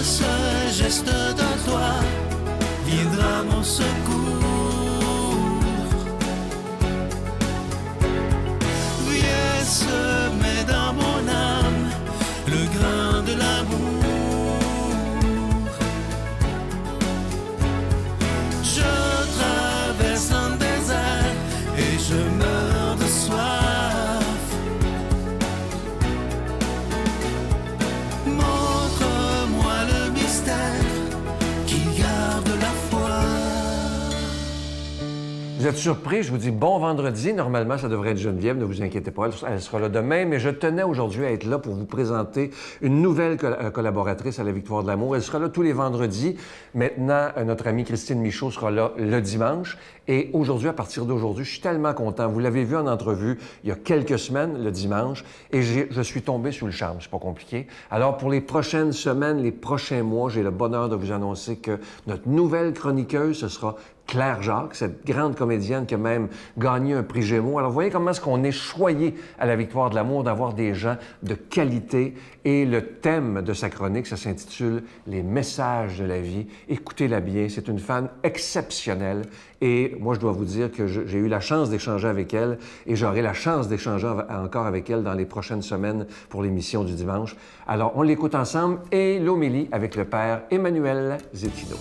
seul geste de toi viendra mon secours. Viens semer dans mon âme le grain de l'amour. Je traverse un désert et je meurs de soif. Montre-moi le mystère qui garde la foi. Vous êtes surpris, je vous dis bon vendredi. Normalement, ça devrait être Geneviève, ne vous inquiétez pas, elle sera là demain. Mais je tenais aujourd'hui à être là pour vous présenter une nouvelle collaboratrice à la Victoire de l'amour. Elle sera là tous les vendredis. Maintenant, notre amie Christine Michaud sera là le dimanche. Et aujourd'hui, à partir d'aujourd'hui, je suis tellement content. Vous l'avez vu en entrevue il y a quelques semaines, le dimanche, et je suis tombé sous le charme. C'est pas compliqué. Alors, pour les prochaines semaines, les prochains mois, j'ai le bonheur de vous annoncer que notre nouvelle chroniqueuse, ce sera Claire Jacques, cette grande comédienne qui a même gagné un prix Gémeaux. Alors, vous voyez comment est-ce qu'on est choyé à la Victoire de l'amour d'avoir des gens de qualité. Et le thème de sa chronique, ça s'intitule « Les messages de la vie ». Écoutez-la bien, c'est une femme exceptionnelle. Et moi, je dois vous dire que j'ai eu la chance d'échanger avec elle et j'aurai la chance d'échanger encore avec elle dans les prochaines semaines pour l'émission du dimanche. Alors, on l'écoute ensemble et l'homélie avec le père Emmanuel Zétino.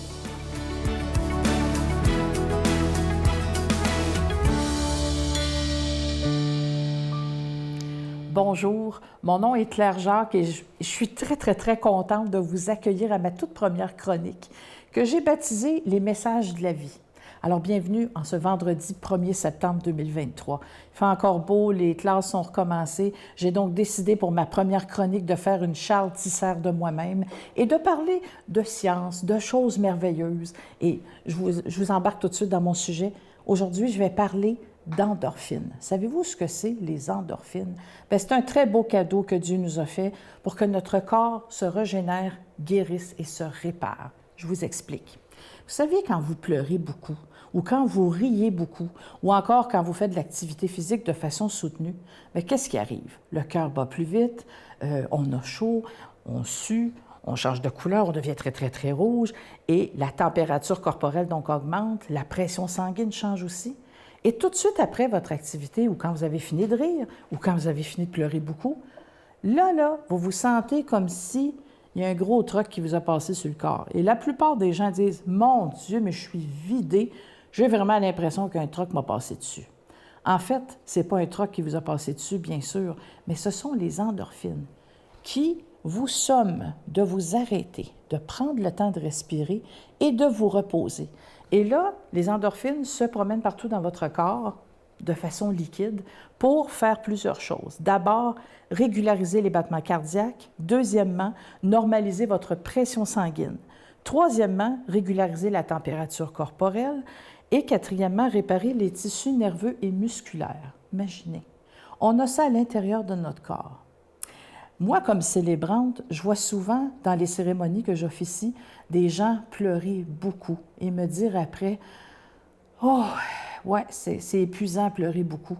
Bonjour, mon nom est Claire Jacques et je suis très contente de vous accueillir à ma toute première chronique que j'ai baptisée « Les messages de la vie ». Alors, bienvenue en ce vendredi 1er septembre 2023. Il fait encore beau, les classes sont recommencées. J'ai donc décidé pour ma première chronique de faire une Charles Tissère de moi-même et de parler de science, de choses merveilleuses. Et je vous embarque tout de suite dans mon sujet. Aujourd'hui, je vais parler d'endorphines. Savez-vous ce que c'est, les endorphines? Bien, c'est un très beau cadeau que Dieu nous a fait pour que notre corps se régénère, guérisse et se répare. Je vous explique. Vous savez, quand vous pleurez beaucoup, ou quand vous riez beaucoup, ou encore quand vous faites de l'activité physique de façon soutenue, bien, qu'est-ce qui arrive? Le cœur bat plus vite, on a chaud, on sue, on change de couleur, on devient très rouge, et la température corporelle donc augmente, la pression sanguine change aussi. Et tout de suite après votre activité, ou quand vous avez fini de rire, ou quand vous avez fini de pleurer beaucoup, là, vous vous sentez comme si il y a un gros truc qui vous a passé sur le corps. Et la plupart des gens disent « Mon Dieu, mais je suis vidé, j'ai vraiment l'impression qu'un truc m'a passé dessus. » En fait, ce n'est pas un truc qui vous a passé dessus, bien sûr, mais ce sont les endorphines qui vous somment de vous arrêter, de prendre le temps de respirer et de vous reposer. Et là, les endorphines se promènent partout dans votre corps de façon liquide pour faire plusieurs choses. D'abord, régulariser les battements cardiaques. Deuxièmement, normaliser votre pression sanguine. Troisièmement, régulariser la température corporelle. Et quatrièmement, réparer les tissus nerveux et musculaires. Imaginez, on a ça à l'intérieur de notre corps. Moi, comme célébrante, je vois souvent dans les cérémonies que j'officie des gens pleurer beaucoup et me dire après « Oh, ouais, c'est épuisant pleurer beaucoup. »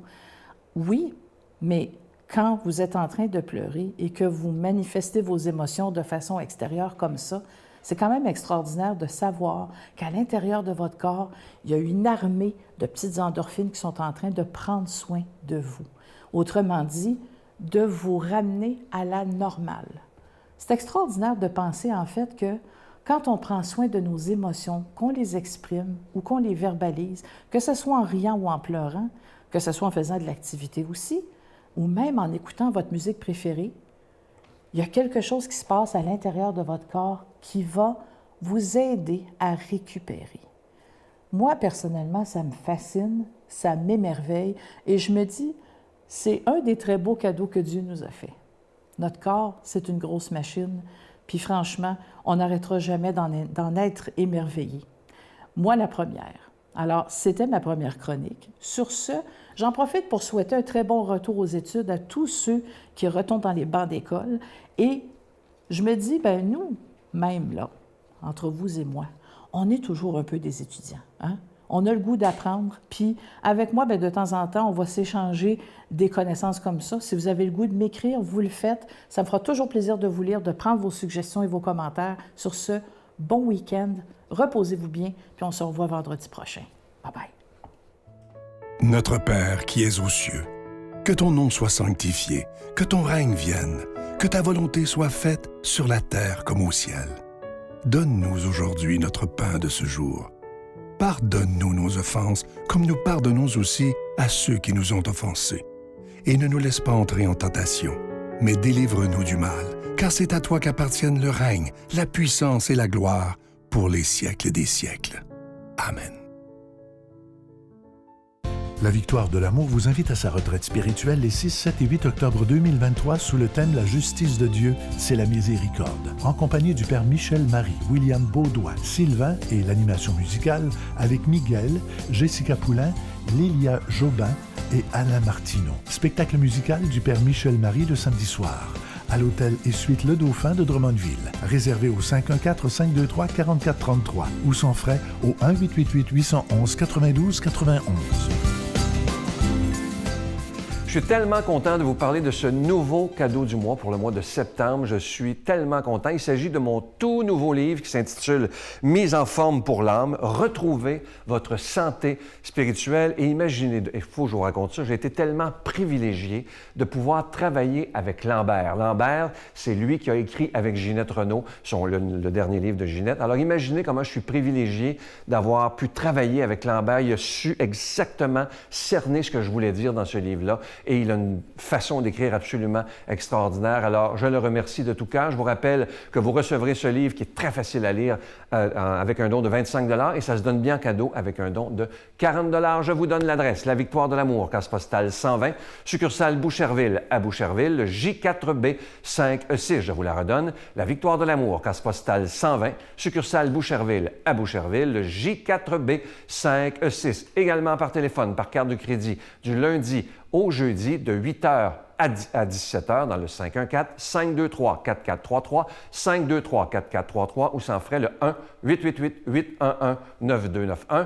Oui, mais quand vous êtes en train de pleurer et que vous manifestez vos émotions de façon extérieure comme ça, c'est quand même extraordinaire de savoir qu'à l'intérieur de votre corps, il y a une armée de petites endorphines qui sont en train de prendre soin de vous. Autrement dit, de vous ramener à la normale. C'est extraordinaire de penser en fait que quand on prend soin de nos émotions, qu'on les exprime ou qu'on les verbalise, que ce soit en riant ou en pleurant, que ce soit en faisant de l'activité aussi, ou même en écoutant votre musique préférée, il y a quelque chose qui se passe à l'intérieur de votre corps qui va vous aider à récupérer. Moi, personnellement, ça me fascine, ça m'émerveille et je me dis, c'est un des très beaux cadeaux que Dieu nous a fait. Notre corps, c'est une grosse machine, puis franchement, on n'arrêtera jamais d'en être émerveillé. Moi, la première. Alors, c'était ma première chronique. Sur ce, j'en profite pour souhaiter un très bon retour aux études à tous ceux qui retournent dans les bancs d'école. Et je me dis, nous, même là, entre vous et moi, on est toujours un peu des étudiants. Hein? On a le goût d'apprendre. Puis avec moi, bien, de temps en temps, on va s'échanger des connaissances comme ça. Si vous avez le goût de m'écrire, vous le faites. Ça me fera toujours plaisir de vous lire, de prendre vos suggestions et vos commentaires. Sur ce, bon week-end. Reposez-vous bien, puis on se revoit vendredi prochain. Bye-bye. Notre Père qui es aux cieux, que ton nom soit sanctifié, que ton règne vienne, que ta volonté soit faite sur la terre comme au ciel. Donne-nous aujourd'hui notre pain de ce jour. Pardonne-nous nos offenses, comme nous pardonnons aussi à ceux qui nous ont offensés. Et ne nous laisse pas entrer en tentation, mais délivre-nous du mal, car c'est à toi qu'appartiennent le règne, la puissance et la gloire pour les siècles des siècles. Amen. La Victoire de l'amour vous invite à sa retraite spirituelle les 6, 7 et 8 octobre 2023 sous le thème « La justice de Dieu, c'est la miséricorde », en compagnie du Père Michel Marie, William Beaudoin, Sylvain et l'animation musicale avec Miguel, Jessica Poulain, Lilia Jobin et Alain Martineau. Spectacle musical du Père Michel Marie le samedi soir à l'hôtel et suite Le Dauphin de Drummondville. Réservé au 514-523-4433 ou sans frais au 1-888-811-92-91. Je suis tellement content de vous parler de ce nouveau cadeau du mois pour le mois de septembre. Je suis tellement content. Il s'agit de mon tout nouveau livre qui s'intitule « Mise en forme pour l'âme ». Retrouvez votre santé spirituelle. Et imaginez, il faut que je vous raconte ça, j'ai été tellement privilégié de pouvoir travailler avec Lambert. Lambert, c'est lui qui a écrit avec Ginette Renault le dernier livre de Ginette. Alors imaginez comment je suis privilégié d'avoir pu travailler avec Lambert. Il a su exactement cerner ce que je voulais dire dans ce livre-là. Et il a une façon d'écrire absolument extraordinaire. Alors, je le remercie de tout cœur. Je vous rappelle que vous recevrez ce livre qui est très facile à lire avec un don de 25 $ et ça se donne bien cadeau avec un don de 40 $. Je vous donne l'adresse. La Victoire de l'amour, case postale 120, succursale Boucherville à Boucherville, le J4B 5E6. Je vous la redonne. La Victoire de l'amour, case postale 120, succursale Boucherville à Boucherville, le J4B 5E6. Également par téléphone, par carte de crédit, du lundi au jeudi de 8h à 17h dans le 514-523-4433, 523-4433 ou sans frais le 1-888-811-9291,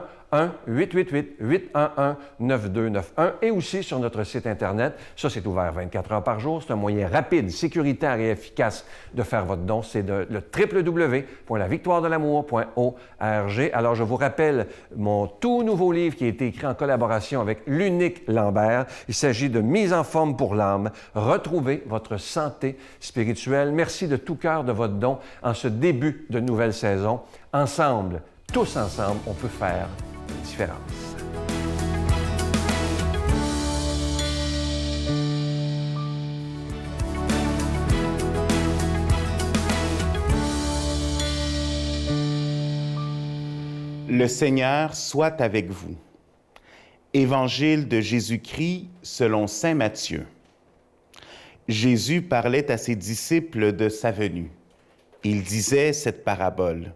1-888-811-9291 et aussi sur notre site Internet. Ça, c'est ouvert 24 heures par jour. C'est un moyen rapide, sécuritaire et efficace de faire votre don. C'est le www.lavictoiredelamour.org. Alors, je vous rappelle mon tout nouveau livre qui a été écrit en collaboration avec l'unique Lambert. Il s'agit de Mise en forme pour l'âme. Retrouvez votre santé spirituelle. Merci de tout cœur de votre don en ce début de nouvelle saison. Ensemble, tous ensemble, on peut faire une différence. Le Seigneur soit avec vous. Évangile de Jésus-Christ selon saint Matthieu. Jésus parlait à ses disciples de sa venue. Il disait cette parabole.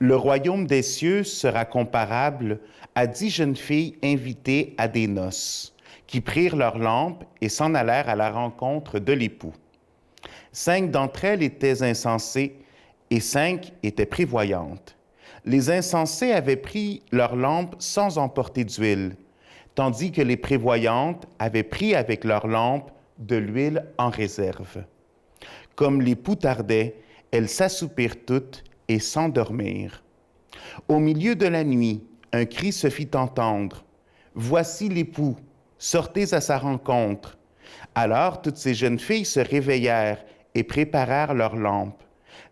Le royaume des cieux sera comparable à 10 jeunes filles invitées à des noces, qui prirent leurs lampes et s'en allèrent à la rencontre de l'époux. 5 d'entre elles étaient insensées et 5 étaient prévoyantes. Les insensées avaient pris leurs lampes sans emporter d'huile, tandis que les prévoyantes avaient pris avec leurs lampes de l'huile en réserve. Comme l'époux tardait, elles s'assoupirent toutes et s'endormirent. Au milieu de la nuit, un cri se fit entendre. « Voici l'époux, sortez à sa rencontre. » Alors toutes ces jeunes filles se réveillèrent et préparèrent leurs lampes.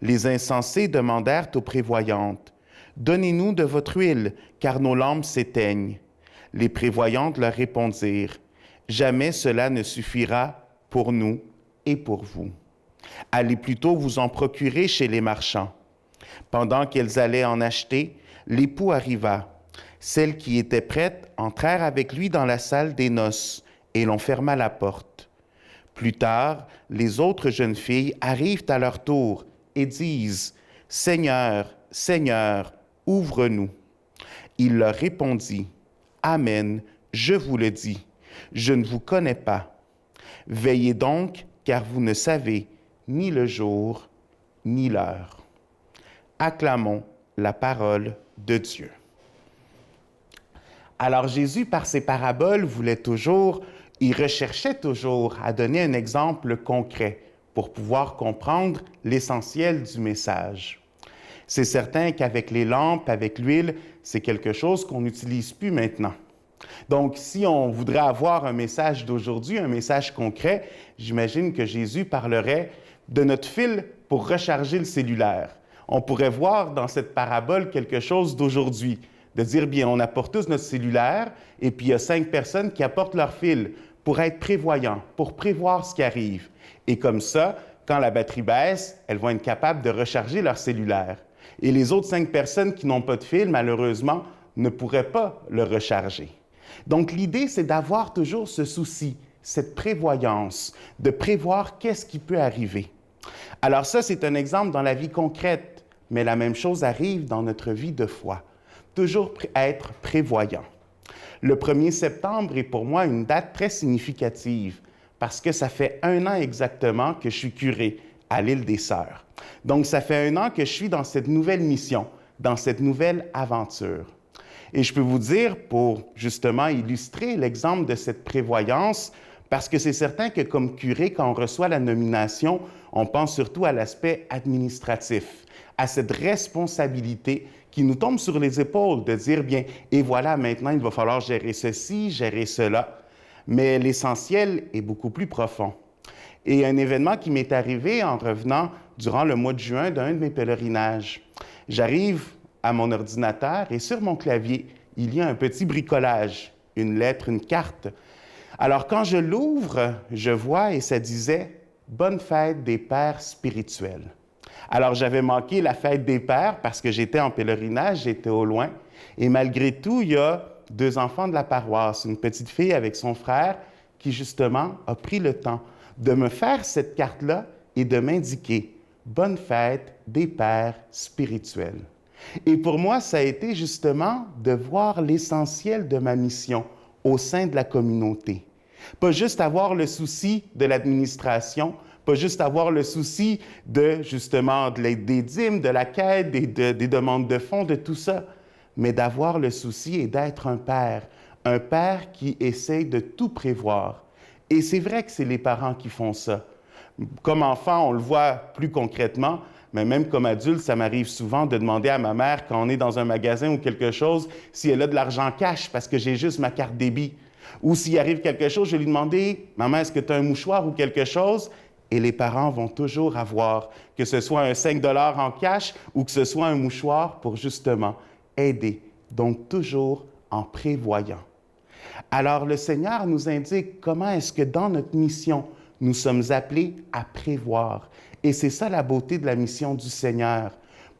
Les insensés demandèrent aux prévoyantes, « Donnez-nous de votre huile, car nos lampes s'éteignent. » Les prévoyantes leur répondirent, « Jamais cela ne suffira pour nous et pour vous. Allez plutôt vous en procurer chez les marchands. » Pendant qu'elles allaient en acheter, l'époux arriva. Celles qui étaient prêtes entrèrent avec lui dans la salle des noces et l'on ferma la porte. Plus tard, les autres jeunes filles arrivent à leur tour et disent, « Seigneur, Seigneur, ouvre-nous. » Il leur répondit, « Amen, je vous le dis, je ne vous connais pas. Veillez donc, car vous ne savez ni le jour, ni l'heure. » Acclamons la parole de Dieu. Alors Jésus, par ses paraboles, il recherchait toujours à donner un exemple concret pour pouvoir comprendre l'essentiel du message. C'est certain qu'avec les lampes, avec l'huile, c'est quelque chose qu'on n'utilise plus maintenant. Donc, si on voudrait avoir un message d'aujourd'hui, un message concret, j'imagine que Jésus parlerait de notre fil pour recharger le cellulaire. On pourrait voir dans cette parabole quelque chose d'aujourd'hui, de dire, bien, on apporte tous notre cellulaire, et puis il y a 5 personnes qui apportent leur fil pour être prévoyants, pour prévoir ce qui arrive. Et comme ça, quand la batterie baisse, elles vont être capables de recharger leur cellulaire. Et les autres 5 personnes qui n'ont pas de fil, malheureusement, ne pourraient pas le recharger. Donc, l'idée, c'est d'avoir toujours ce souci, cette prévoyance, de prévoir qu'est-ce qui peut arriver. Alors ça, c'est un exemple dans la vie concrète, mais la même chose arrive dans notre vie de foi. Toujours être prévoyant. Le 1er septembre est pour moi une date très significative parce que ça fait 1 an exactement que je suis curé à l'Île des Sœurs. Donc, ça fait 1 an que je suis dans cette nouvelle mission, dans cette nouvelle aventure. Et je peux vous dire, pour justement illustrer l'exemple de cette prévoyance, parce que c'est certain que comme curé, quand on reçoit la nomination, on pense surtout à l'aspect administratif, à cette responsabilité qui nous tombe sur les épaules de dire, bien, et voilà, maintenant, il va falloir gérer ceci, gérer cela. Mais l'essentiel est beaucoup plus profond. Et un événement qui m'est arrivé en revenant durant le mois de juin d'un de mes pèlerinages. J'arrive à mon ordinateur et sur mon clavier, il y a un petit bricolage, une lettre, une carte. Alors, quand je l'ouvre, je vois et ça disait « Bonne fête des pères spirituels ». Alors, j'avais manqué la fête des pères parce que j'étais en pèlerinage, j'étais au loin. Et malgré tout, il y a 2 enfants de la paroisse, une petite fille avec son frère qui, justement, a pris le temps de me faire cette carte-là et de m'indiquer « Bonne fête des pères spirituels ». Et pour moi, ça a été justement de voir l'essentiel de ma mission au sein de la communauté. Pas juste avoir le souci de l'administration, pas juste avoir le souci de, justement, des dîmes, de la quête, des demandes de fonds, de tout ça, mais d'avoir le souci et d'être un père qui essaie de tout prévoir. Et c'est vrai que c'est les parents qui font ça. Comme enfant, on le voit plus concrètement, mais même comme adulte, ça m'arrive souvent de demander à ma mère, quand on est dans un magasin ou quelque chose, si elle a de l'argent cash parce que j'ai juste ma carte débit. Ou s'il arrive quelque chose, je vais lui demander « Maman, est-ce que tu as un mouchoir ou quelque chose? » Et les parents vont toujours avoir, que ce soit un 5 $ en cash ou que ce soit un mouchoir pour justement aider. Donc toujours en prévoyant. Alors le Seigneur nous indique comment est-ce que dans notre mission, nous sommes appelés à prévoir. Et c'est ça la beauté de la mission du Seigneur.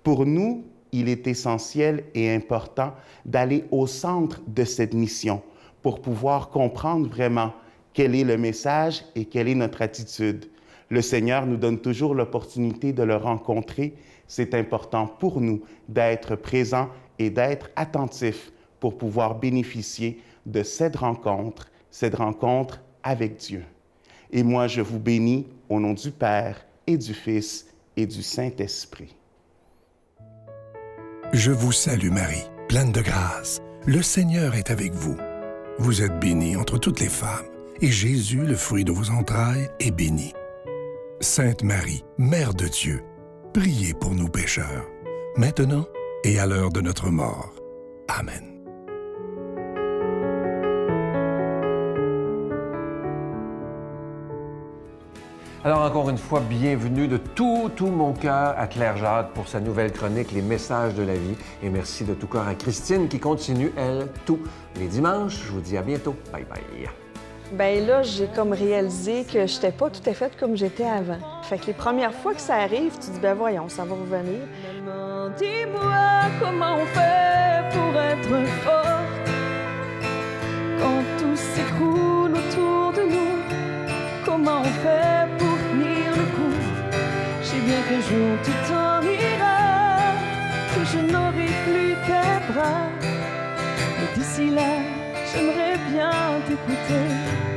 Pour nous, il est essentiel et important d'aller au centre de cette mission pour pouvoir comprendre vraiment quel est le message et quelle est notre attitude. Le Seigneur nous donne toujours l'opportunité de le rencontrer. C'est important pour nous d'être présents et d'être attentifs pour pouvoir bénéficier de cette rencontre avec Dieu. Et moi, je vous bénis au nom du Père et du Fils et du Saint-Esprit. Je vous salue Marie, pleine de grâce. Le Seigneur est avec vous. Vous êtes bénie entre toutes les femmes, et Jésus, le fruit de vos entrailles, est béni. Sainte Marie, Mère de Dieu, priez pour nous pécheurs, maintenant et à l'heure de notre mort. Amen. Alors, encore une fois, bienvenue de tout mon cœur à Claire Jacques pour sa nouvelle chronique « Les messages de la vie ». Et merci de tout cœur à Christine qui continue, elle, tous les dimanches. Je vous dis à bientôt. Bye bye. Bien là, j'ai comme réalisé que je n'étais pas tout à fait comme j'étais avant. Fait que les premières fois que ça arrive, tu dis, ben voyons, ça va revenir. Dis-moi comment on fait pour être forte quand tout s'écroule autour de nous. Comment on fait pour tenir le coup? Je sais bien qu'un jour tout en ira, que je n'aurai plus tes bras. Mais d'ici là, j'aimerais bien t'écouter.